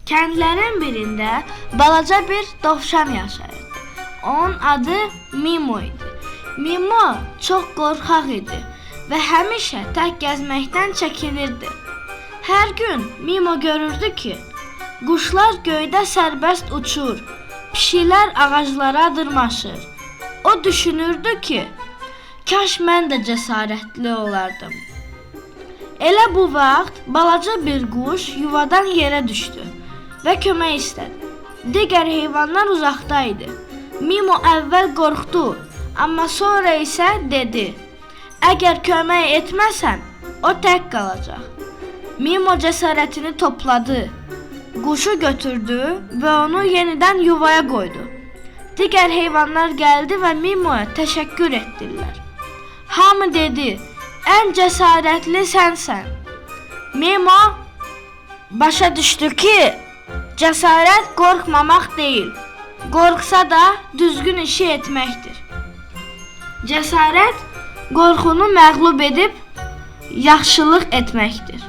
Kəndlərin birində balaca bir dovşan yaşayırdı. Onun adı Mimo idi. Mimo çox qorxaq idi və həmişə tək gəzməkdən çəkinirdi. Hər gün Mimo görürdü ki, quşlar göydə sərbəst uçur, pişiklər ağaclara dırmaşır. O düşünürdü ki, kaş mən də cəsarətli olardım. Elə bu vaxt balaca bir quş yuvadan yerə düşdü və kömək istədi. Digər heyvanlar uzaqda idi. Mimo əvvəl qorxdu, amma sonra isə dedi: "Əgər kömək etməsəm, o tək qalacaq." Mimo cəsarətini topladı, quşu götürdü və onu yenidən yuvaya qoydu. Digər heyvanlar gəldi və Mimoya təşəkkür etdilər. Hamı dedi: "Ən cəsarətli sənsən." Mimo başa düşdü ki, cəsarət qorxmamaq deyil, qorxsa da düzgün işi etməkdir. Cəsarət qorxunu məğlub edib yaxşılıq etməkdir.